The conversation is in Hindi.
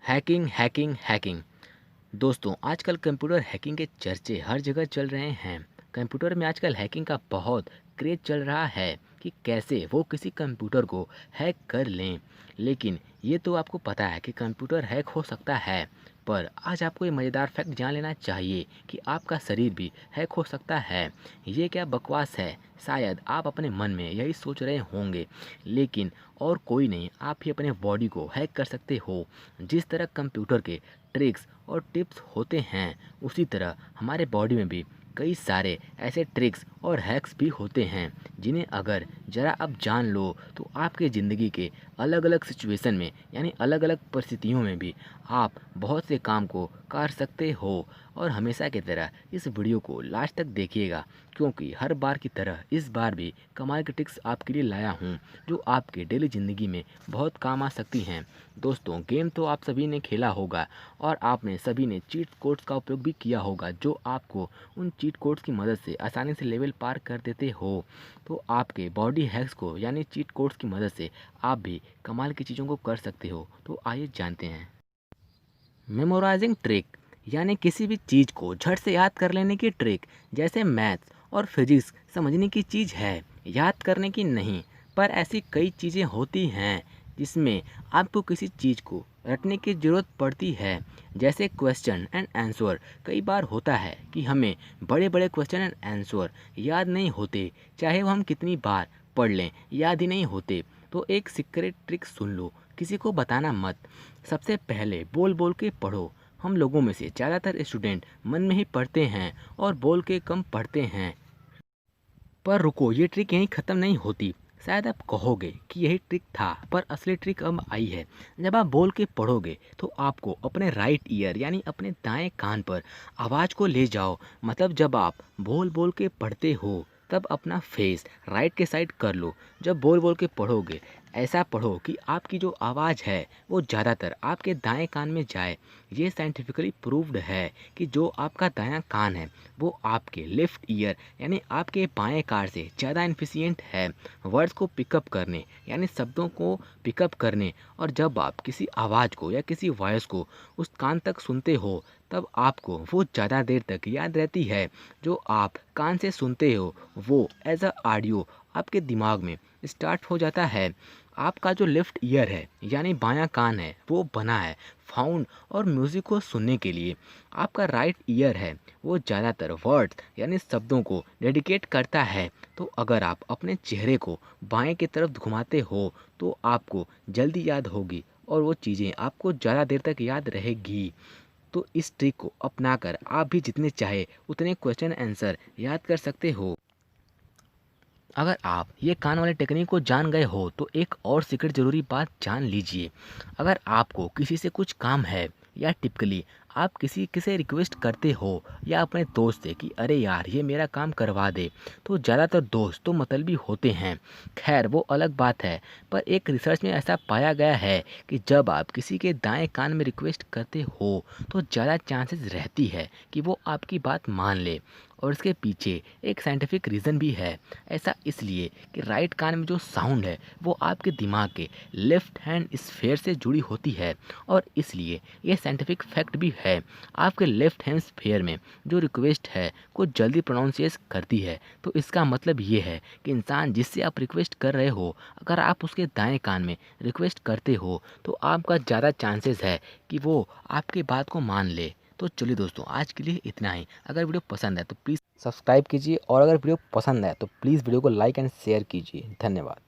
Hacking hacking hacking. दोस्तों, आजकल कंप्यूटर हैकिंग के चर्चे हर जगह चल रहे हैं। कंप्यूटर में आजकल हैकिंग का बहुत क्रेज चल रहा है कि कैसे वो किसी कंप्यूटर को हैक कर लें। लेकिन ये तो आपको पता है कि कंप्यूटर हैक हो सकता है, पर आज आपको ये मज़ेदार फैक्ट जान लेना चाहिए कि आपका शरीर भी हैक हो सकता है। ये क्या बकवास है? शायद आप अपने मन में यही सोच रहे होंगे, लेकिन और कोई नहीं, आप ही अपने बॉडी को हैक कर सकते हो। जिस तरह कंप्यूटर के ट्रिक्स और टिप्स होते हैं, उसी तरह हमारे बॉडी में भी कई सारे ऐसे ट्रिक्स और हैक्स भी होते हैं जिन्हें अगर ज़रा आप जान लो तो आपके ज़िंदगी के अलग अलग सिचुएशन में यानी अलग अलग परिस्थितियों में भी आप बहुत से काम को कर सकते हो। और हमेशा की तरह इस वीडियो को लास्ट तक देखिएगा, क्योंकि हर बार की तरह इस बार भी कमाल के ट्रिक्स आपके लिए लाया हूँ जो आपके डेली ज़िंदगी में बहुत काम आ सकती हैं। दोस्तों, गेम तो आप सभी ने खेला होगा और आपने सभी ने चीट कोड्स का उपयोग भी किया होगा, जो आपको उन चीट कोड्स की मदद से आसानी से लेवल पार कर देते हो। तो आपके बॉडी हैक्स को यानी चीट कोड्स की मदद से आप भी कमाल की चीज़ों को कर सकते हो। तो आइए जानते हैं। मेमोराइजिंग ट्रिक यानी किसी भी चीज़ को झट से याद कर लेने की ट्रिक। जैसे मैथ्स और फिजिक्स समझने की चीज़ है, याद करने की नहीं। पर ऐसी कई चीज़ें होती हैं जिसमें आपको किसी चीज़ को रटने की ज़रूरत पड़ती है। जैसे क्वेश्चन एंड आंसर। कई बार होता है कि हमें बड़े बड़े क्वेश्चन एंड आंसर याद नहीं होते, चाहे वो हम कितनी बार पढ़ लें, याद ही नहीं होते। तो एक सीक्रेट ट्रिक सुन लो, किसी को बताना मत। सबसे पहले बोल बोल के पढ़ो। हम लोगों में से ज़्यादातर स्टूडेंट मन में ही पढ़ते हैं और बोल के कम पढ़ते हैं। पर रुको, ये ट्रिक यहीं ख़त्म नहीं होती। शायद आप कहोगे कि यही ट्रिक था, पर असली ट्रिक अब आई है। जब आप बोल के पढ़ोगे तो आपको अपने राइट ईयर यानी अपने दाएं कान पर आवाज़ को ले जाओ। मतलब जब आप बोल बोल के पढ़ते हो तब अपना फेस राइट के साइड कर लो। जब बोल बोल के पढ़ोगे ऐसा पढ़ो कि आपकी जो आवाज़ है वो ज़्यादातर आपके दाएं कान में जाए। ये साइंटिफिकली प्रूव्ड है कि जो आपका दायां कान है वो आपके लेफ़्ट ईयर यानी आपके बाएं कान से ज़्यादा इन्फिशियंट है वर्ड्स को पिकअप करने यानी शब्दों को पिकअप करने। और जब आप किसी आवाज़ को या किसी वॉइस को उस कान तक सुनते हो तब आपको वो ज़्यादा देर तक याद रहती है। जो आप कान से सुनते हो वो एज अ ऑडियो आपके दिमाग में स्टार्ट हो जाता है। आपका जो लेफ़्ट ईयर है यानी बायां कान है वो बना है साउंड और म्यूज़िक को सुनने के लिए। आपका राइट ईयर है वो ज़्यादातर वर्ड्स यानी शब्दों को डेडिकेट करता है। तो अगर आप अपने चेहरे को बाएं की तरफ घुमाते हो तो आपको जल्दी याद होगी और वो चीज़ें आपको ज़्यादा देर तक याद रहेगी। तो इस ट्रिक को अपनाकर आप भी जितने चाहे उतने क्वेश्चन आंसर याद कर सकते हो। अगर आप ये कान वाले टेक्निक को जान गए हो तो एक और सीक्रेट ज़रूरी बात जान लीजिए। अगर आपको किसी से कुछ काम है या टिपिकली आप किसी किसे रिक्वेस्ट करते हो या अपने दोस्त से कि अरे यार ये मेरा काम करवा दे, तो ज़्यादातर दोस्त तो मतलबी होते हैं। खैर वो अलग बात है, पर एक रिसर्च में ऐसा पाया गया है कि जब आप किसी के दाएं कान में रिक्वेस्ट करते हो तो ज़्यादा चांसेस रहती है कि वो आपकी बात मान ले। और इसके पीछे एक साइंटिफिक रीज़न भी है। ऐसा इसलिए कि राइट कान में जो साउंड है वो आपके दिमाग के लेफ्ट हैंड स्फीयर से जुड़ी होती है। और इसलिए ये साइंटिफिक फैक्ट भी है, आपके लेफ्ट हैंड स्फीयर में जो रिक्वेस्ट है कुछ जल्दी प्रोनाउंसिएट करती है। तो इसका मतलब ये है कि इंसान जिससे आप रिक्वेस्ट कर रहे हो, अगर आप उसके दाएं कान में रिक्वेस्ट करते हो तो आपका ज़्यादा चांसेस है कि वो आपकी बात को मान ले। तो चलिए दोस्तों, आज के लिए इतना ही। अगर वीडियो पसंद है तो प्लीज़ सब्सक्राइब कीजिए और अगर वीडियो पसंद है तो प्लीज़ वीडियो को लाइक एंड शेयर कीजिए। धन्यवाद।